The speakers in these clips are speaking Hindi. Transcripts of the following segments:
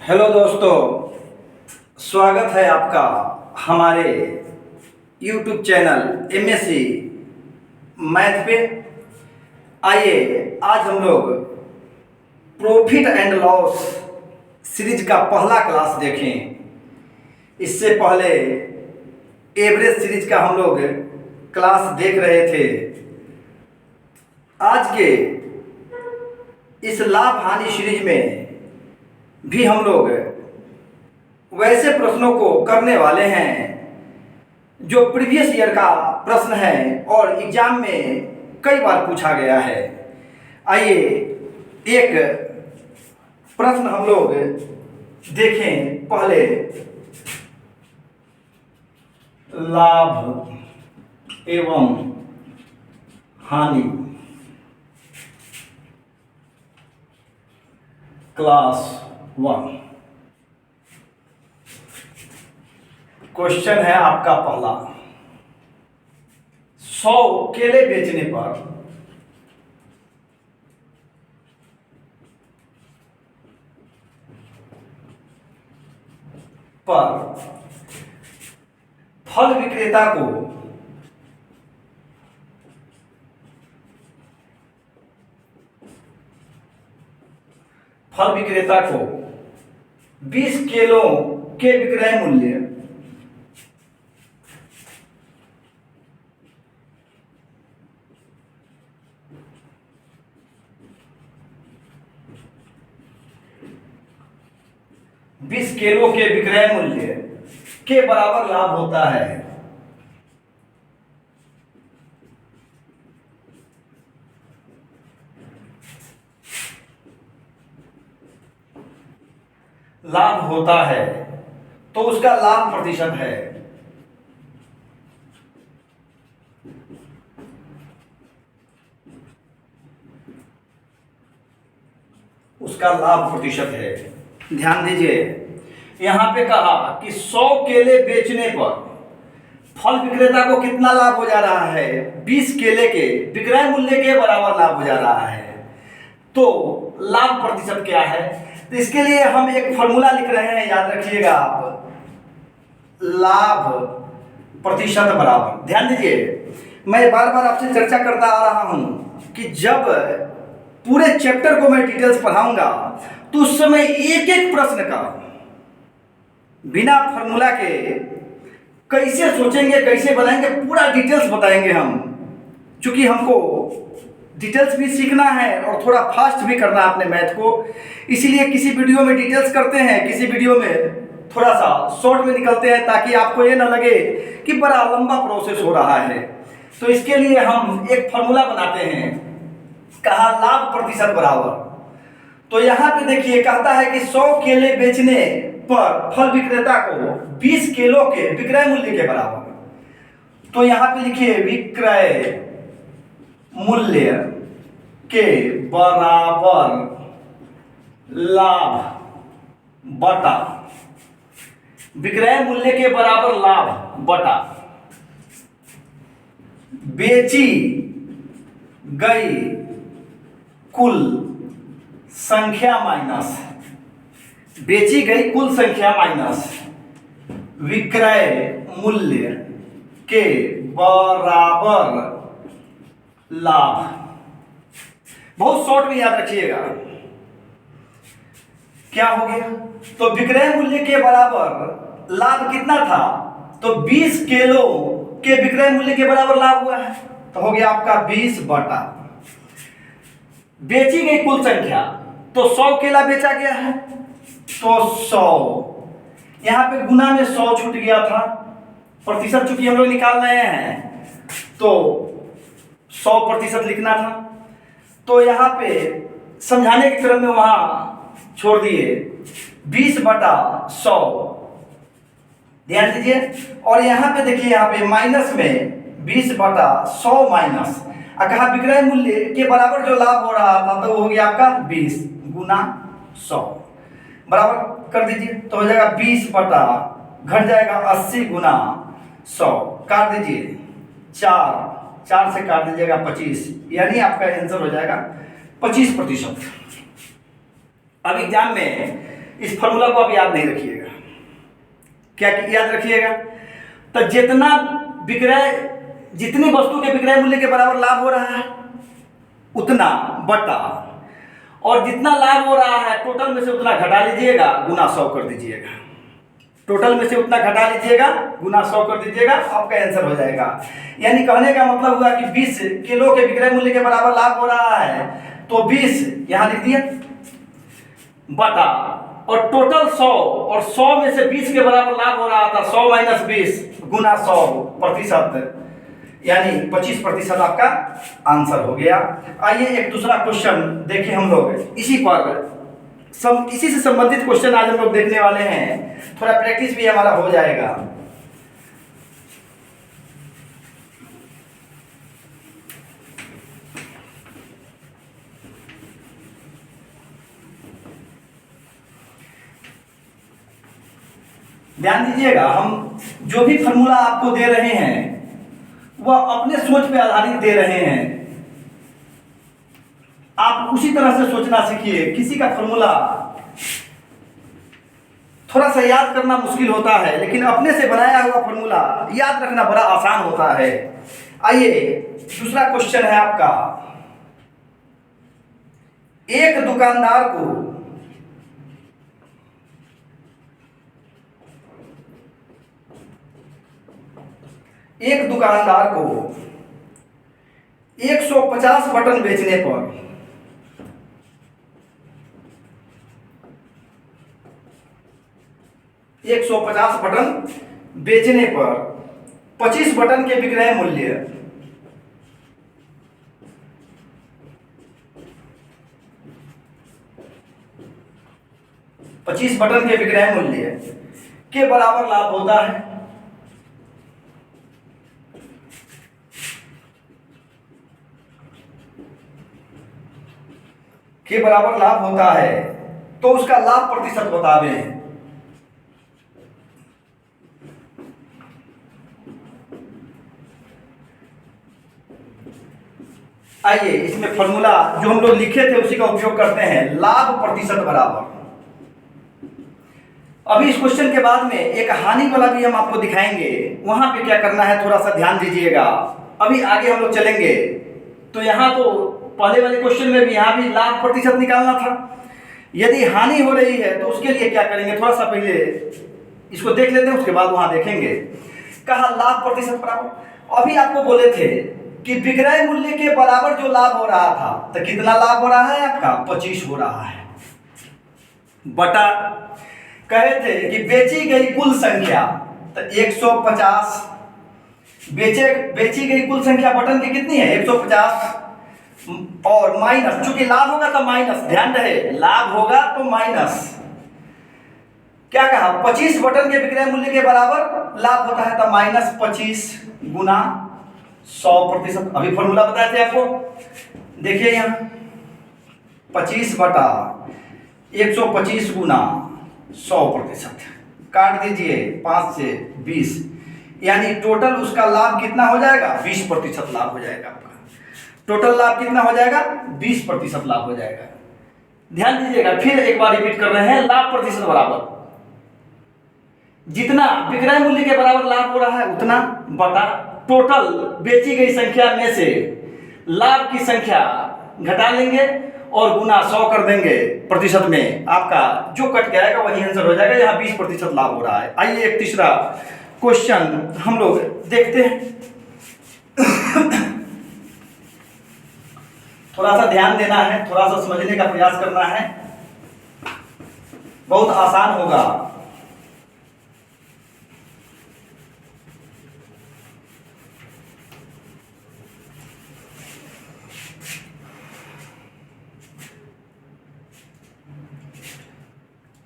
हेलो दोस्तों, स्वागत है आपका हमारे YouTube चैनल एमएससी मैथ पे। आइए आज हम लोग प्रॉफिट एंड लॉस सीरीज का पहला क्लास देखें। इससे पहले एवरेज सीरीज का हम लोग क्लास देख रहे थे। आज के इस लाभ हानि सीरीज में भी हम लोग वैसे प्रश्नों को करने वाले हैं जो प्रीवियस ईयर का प्रश्न है और एग्जाम में कई बार पूछा गया है। आइए एक प्रश्न हम लोग देखें। पहले लाभ एवं हानि क्लास 1। क्वेश्चन है आपका पहला, 100 केले बेचने पर फल विक्रेता को फल विक्रेता को 20 केलों के विक्रय मूल्य 20 केलों के विक्रय मूल्य के बराबर लाभ होता है। लाभ होता है तो उसका लाभ प्रतिशत है। उसका लाभ प्रतिशत है। ध्यान दीजिए, यहां पे कहा कि 100 केले बेचने पर फल विक्रेता को कितना लाभ हो जा रहा है? 20 केले के विक्रय मूल्य के बराबर लाभ हो जा रहा है। तो लाभ प्रतिशत क्या है? तो इसके लिए हम एक फॉर्मूला लिख रहे हैं, याद रखिएगा आप। लाभ प्रतिशत बराबर, ध्यान दीजिए, मैं बार बार आपसे चर्चा करता आ रहा हूं कि जब पूरे चैप्टर को मैं डिटेल्स पढ़ाऊंगा तो उस समय एक एक प्रश्न का बिना फॉर्मूला के कैसे सोचेंगे, कैसे बनाएंगे, पूरा डिटेल्स बताएंगे हम। चूंकि हमको डिटेल्स भी सीखना है और थोड़ा फास्ट भी करना है अपने मैथ को, इसीलिए किसी वीडियो में डिटेल्स करते हैं, किसी वीडियो में थोड़ा सा शॉर्ट में निकलते हैं, ताकि आपको ये ना लगे कि बड़ा लंबा प्रोसेस हो रहा है। तो इसके लिए हम एक फॉर्मूला बनाते हैं, कहा लाभ प्रतिशत बराबर। तो यहाँ पे देखिए, कहता है कि 100 केले बेचने पर फल विक्रेता को 20 केलों के विक्रय मूल्य के बराबर। तो यहाँ पे लिखिए विक्रय मूल्य के बराबर लाभ बटा विक्रय मूल्य के बराबर लाभ बटा बेची गई कुल संख्या माइनस बेची गई कुल संख्या माइनस विक्रय मूल्य के बराबर लाभ। बहुत शॉर्ट में याद रखिएगा क्या हो गया। तो विक्रय मूल्य के बराबर लाभ कितना था? तो 20 केलों के विक्रय मूल्य के बराबर लाभ हुआ है, तो हो गया आपका 20 बटा बेची गई कुल संख्या। तो 100 केला बेचा गया है, तो 100 यहां पे गुना में 100 छूट गया था। प्रतिशत चूंकि हम लोग निकाल रहे हैं तो 100% लिखना था, तो यहां पे समझाने के क्रम में वहां छोड़ दिए 20 बटा 100। ध्यान दीजिए, और यहां पे देखिए, यहां पे माइनस में 20 बटा 100 माइनस, कहा विक्रय मूल्य के बराबर जो लाभ हो रहा था तो वो हो गया आपका 20 गुना 100 बराबर कर दीजिए, तो हो जाएगा 20 बटा घट जाएगा 80 गुना 100, काट दीजिए 4 से काट दीजिएगा 25, यानी आपका आंसर हो जाएगा 25%। अब एग्जाम में इस फॉर्मूला को आप याद नहीं रखिएगा। क्या याद रखिएगा? तो जितना विक्रय, जितनी वस्तु के विक्रय मूल्य के बराबर लाभ हो रहा है उतना बटा, और जितना लाभ हो रहा है टोटल में से उतना घटा लीजिएगा, गुना 100 कर दीजिएगा। टोटल में से उतना घटा लीजिएगा, गुना 100 कर दीजिएगा, आपका आंसर हो जाएगा। यानी कहने का मतलब हुआ कि 20 किलो के विक्रय मूल्य के बराबर लाभ हो रहा है, तो 20 यहाँ लिख दिया बटा, और टोटल 100, और 100 में से 20 के बराबर लाभ हो रहा था, 100 माइनस 20 गुना 100%, यानी 25% आपका आंसर हो गया। आइए एक दूसरा क्वेश्चन देखें हम लोग। इसी से संबंधित क्वेश्चन आज हम लोग देखने वाले हैं, थोड़ा प्रैक्टिस भी हमारा हो जाएगा। ध्यान दीजिएगा, हम जो भी फॉर्मूला आपको दे रहे हैं वह अपने सोच पे आधारित दे रहे हैं। आप उसी तरह से सोचना सीखिए। किसी का फॉर्मूला थोड़ा सा याद करना मुश्किल होता है, लेकिन अपने से बनाया हुआ फॉर्मूला याद रखना बड़ा आसान होता है। आइए दूसरा क्वेश्चन है आपका, एक दुकानदार को 150 बटन बेचने पर 150 बटन बेचने पर 25 बटन के विक्रय मूल्य 25 बटन के विक्रय मूल्य के बराबर लाभ होता है। के बराबर लाभ होता है, तो उसका लाभ प्रतिशत बतावे। आइए इसमें फॉर्मूला जो हम लोग लिखे थे उसी का उपयोग करते हैं। लाभ प्रतिशत बराबर, अभी इस क्वेश्चन के बाद में एक हानि वाला भी हम आपको दिखाएंगे, वहां पे क्या करना है थोड़ा सा ध्यान दीजिएगा। अभी आगे हम लोग चलेंगे तो यहाँ तो पहले वाले क्वेश्चन में भी यहाँ भी लाभ प्रतिशत निकालना था। यदि हानि हो रही है तो उसके लिए क्या करेंगे, थोड़ा सा पहले इसको देख लेते हैं, उसके बाद वहां देखेंगे। कहा लाभ प्रतिशत बराबर, अभी आपको बोले थे कि विक्रय मूल्य के बराबर जो लाभ हो रहा था, तो कितना लाभ हो रहा है आपका 25 हो रहा है, बटा कहे थे कि बेची गई कुल संख्या, तो 150 बेची गई कुल संख्या बटन की कितनी है 150, और माइनस, चूंकि लाभ होगा तो माइनस, ध्यान रहे लाभ होगा तो माइनस, क्या कहा 25 बटन के विक्रय मूल्य के बराबर लाभ होता है, तो माइनस 25 गुना 100%। अभी फॉर्मूला बताए थे आपको, देखिए यहाँ 25 बटा 125 गुना 100%, काट दीजिए 5 से 20, यानी टोटल उसका लाभ कितना हो जाएगा 20% लाभ हो जाएगा आपका। टोटल लाभ कितना हो जाएगा 20% लाभ हो जाएगा। ध्यान दीजिएगा, फिर एक बार रिपीट कर रहे हैं, लाभ प्रतिशत बराबर जितना विक्रय मूल्य के बराबर लाभ हो रहा है उतना बटा टोटल बेची गई संख्या में से लाभ की संख्या घटा लेंगे और गुना 100 कर देंगे प्रतिशत में, आपका जो कट जाएगा वही आंसर हो जाएगा। यहाँ 20% लाभ हो रहा है। आइए एक तीसरा क्वेश्चन हम लोग देखते हैं। थोड़ा सा ध्यान देना है, थोड़ा सा समझने का प्रयास करना है, बहुत आसान होगा।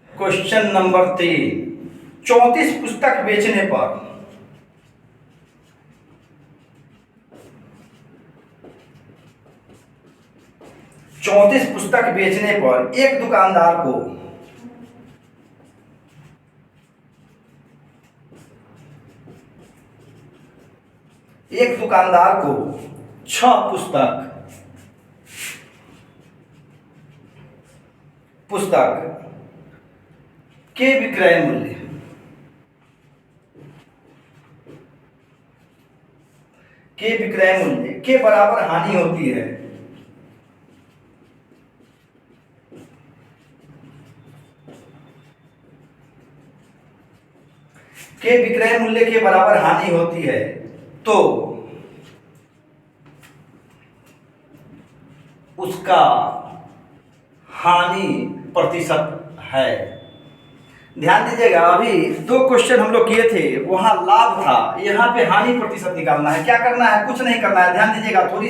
क्वेश्चन नंबर 3, 34 पुस्तक बेचने पर 34 पुस्तक बेचने पर एक दुकानदार को एक दुकानदार को 6 पुस्तक के विक्रय मूल्य के बराबर हानि होती है के विक्रय मूल्य के बराबर हानि होती है तो उसका हानि प्रतिशत है। ध्यान दीजिएगा, अभी 2 क्वेश्चन हम लोग किए थे, वहां लाभ था, यहाँ पे हानि प्रतिशत निकालना है। क्या करना है? कुछ नहीं करना है। ध्यान दीजिएगा, थोड़ी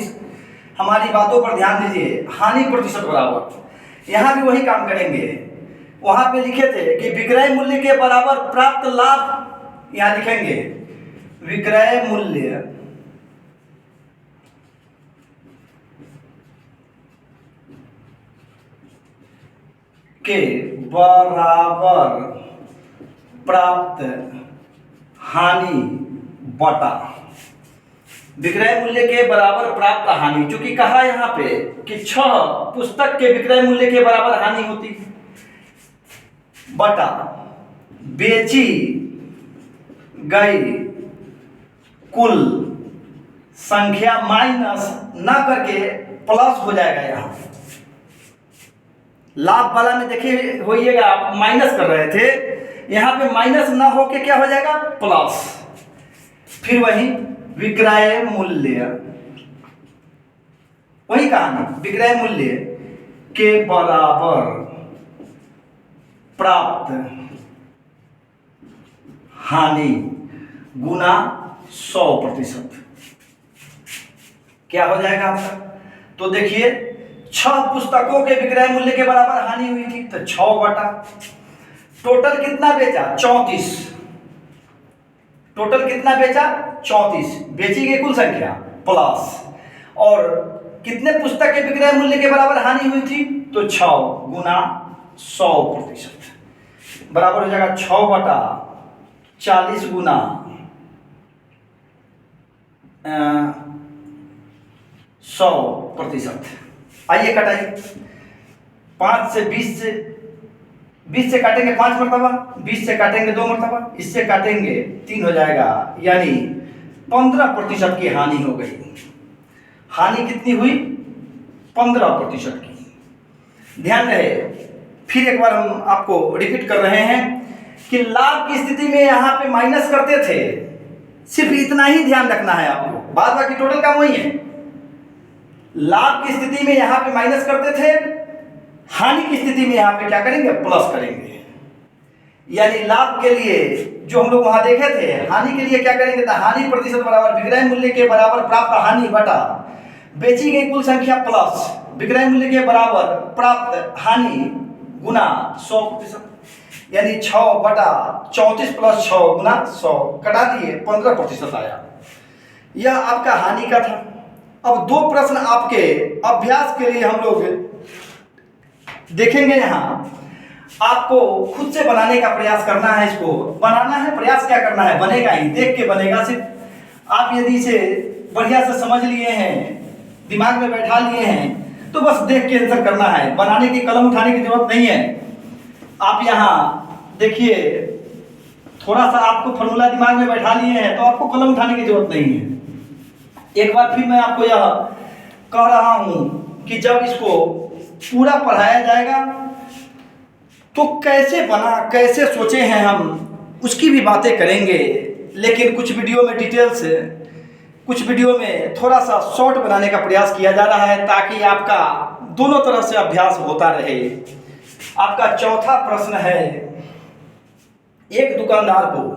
हमारी बातों पर ध्यान दीजिए। हानि प्रतिशत बराबर, यहाँ भी वही काम करेंगे। वहां पे लिखे थे कि विक्रय मूल्य के बराबर प्राप्त लाभ, यहाँ लिखेंगे विक्रय मूल्य के बराबर प्राप्त हानि बटा विक्रय मूल्य के बराबर प्राप्त हानि। चूंकि कहा यहाँ पे कि 6 पुस्तक के विक्रय मूल्य के बराबर हानि होती है, बटा बेची गई कुल संख्या माइनस ना करके प्लस हो जाएगा। यहाँ लाभ वाला में देखिए होइएगा, आप माइनस कर रहे थे, यहाँ पे माइनस ना होके क्या हो जाएगा? प्लस। फिर वही विक्रय मूल्य, वही कहानी, विक्रय मूल्य के बराबर प्राप्त हानि गुना 100%। क्या हो जाएगा आपका? तो देखिए 6 पुस्तकों के विक्रय मूल्य के बराबर हानि हुई थी, तो 6 बटा टोटल कितना बेचा? 34। टोटल कितना बेचा? 34। बेची गई कुल संख्या प्लस, और कितने पुस्तक के विक्रय मूल्य के बराबर हानि हुई थी? तो 6 गुना 100% बराबर हो जाएगा 6 बटा 40 गुना 100%। आइए कटाइए, 5 से 20 से काटेंगे 5 मरतबा, 20 से काटेंगे 2 मरतबा, इससे काटेंगे 3 हो जाएगा, यानी 15% की हानि हो गई। हानि कितनी हुई? 15% की। ध्यान रहे, फिर एक बार हम आपको रिपीट कर रहे हैं कि लाभ की स्थिति में यहाँ पे माइनस करते थे, सिर्फ इतना ही ध्यान रखना है आपको, बाद बाकी टोटल काम वही है। लाभ की स्थिति में यहाँ पे माइनस करते थे, हानि की स्थिति में यहाँ पे क्या करेंगे? प्लस करेंगे। यानी लाभ के लिए जो हम लोग वहां देखे थे, हानि के लिए क्या करेंगे? तो हानि प्रतिशत बराबर विक्रय मूल्य के बराबर प्राप्त हानि बटा बेची गई कुल संख्या प्लस विक्रय मूल्य के बराबर प्राप्त हानि गुना 100%। यानी 6 बटा 34 प्लस 6 गुना 100, कटा दिए, 15% आया। यह आपका हानि का था। अब 2 प्रश्न आपके अभ्यास के लिए हम लोग देखेंगे। यहाँ आपको खुद से बनाने का प्रयास करना है, इसको बनाना है, प्रयास क्या करना है? बनेगा ही, देख के बनेगा। सिर्फ आप यदि इसे बढ़िया से समझ लिए हैं, दिमाग में बैठा लिए हैं, तो बस देख के आंसर करना है, बनाने की कलम उठाने की जरूरत नहीं है। आप यहाँ देखिए, थोड़ा सा आपको फॉर्मूला दिमाग में बैठा लिए हैं, तो आपको कलम उठाने की जरूरत नहीं है। एक बार फिर मैं आपको यह कह रहा हूं कि जब इसको पूरा पढ़ाया जाएगा तो कैसे बना, कैसे सोचे हैं हम, उसकी भी बातें करेंगे। लेकिन कुछ वीडियो में डिटेल्स, कुछ वीडियो में थोड़ा सा शॉर्ट बनाने का प्रयास किया जा रहा है, ताकि आपका दोनों तरफ से अभ्यास होता रहे। आपका चौथा प्रश्न है, एक दुकानदार को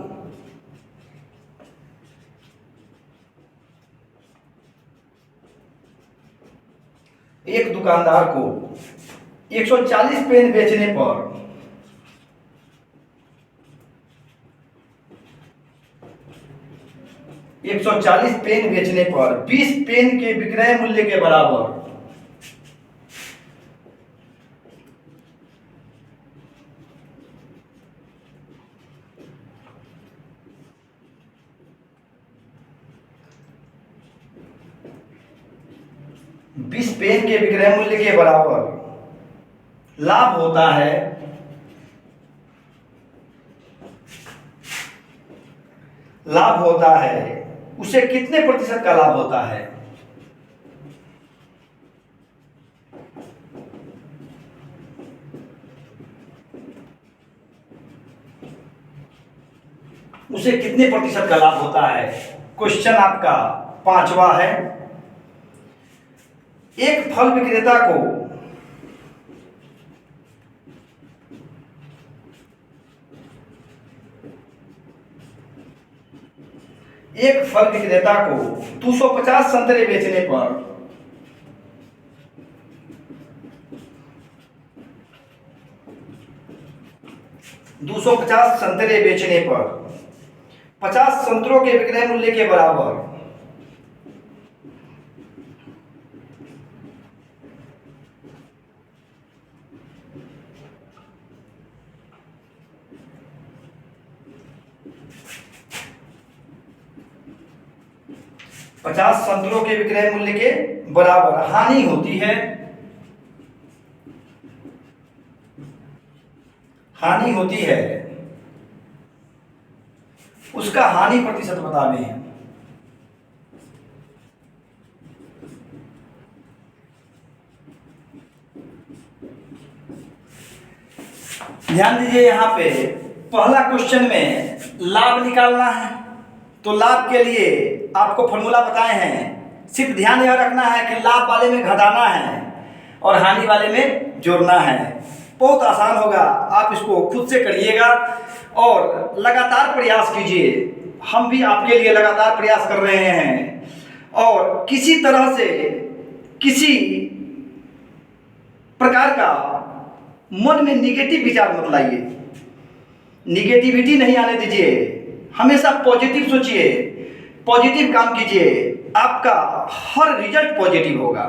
एक दुकानदार को 140 पेन बेचने पर 140 पेन बेचने पर 20 पेन के विक्रय मूल्य के बराबर 20 पेन के विक्रय मूल्य के बराबर लाभ होता है लाभ होता है उसे कितने प्रतिशत का लाभ होता है? उसे कितने प्रतिशत का लाभ होता है? क्वेश्चन आपका 5वां है। एक फल विक्रेता को एक फल विक्रेता को 250 संतरे बेचने पर 250 संतरे बेचने पर 50 संतरों के विक्रय मूल्य के बराबर पचास संतरों के विक्रय मूल्य के बराबर हानि होती है। हानि होती है, उसका हानि प्रतिशत बता दें। ध्यान दीजिए, यहां पे पहला क्वेश्चन में लाभ निकालना है, तो लाभ के लिए आपको फॉर्मूला बताए हैं। सिर्फ ध्यान यह रखना है कि लाभ वाले में घटाना है और हानि वाले में जोड़ना है। बहुत आसान होगा, आप इसको खुद से करिएगा और लगातार प्रयास कीजिए। हम भी आपके लिए लगातार प्रयास कर रहे हैं और किसी तरह से किसी प्रकार का मन में निगेटिव विचार मत लाइए, निगेटिविटी नहीं आने दीजिए। हमेशा पॉजिटिव सोचिए, पॉजिटिव काम कीजिए, आपका हर रिजल्ट पॉजिटिव होगा।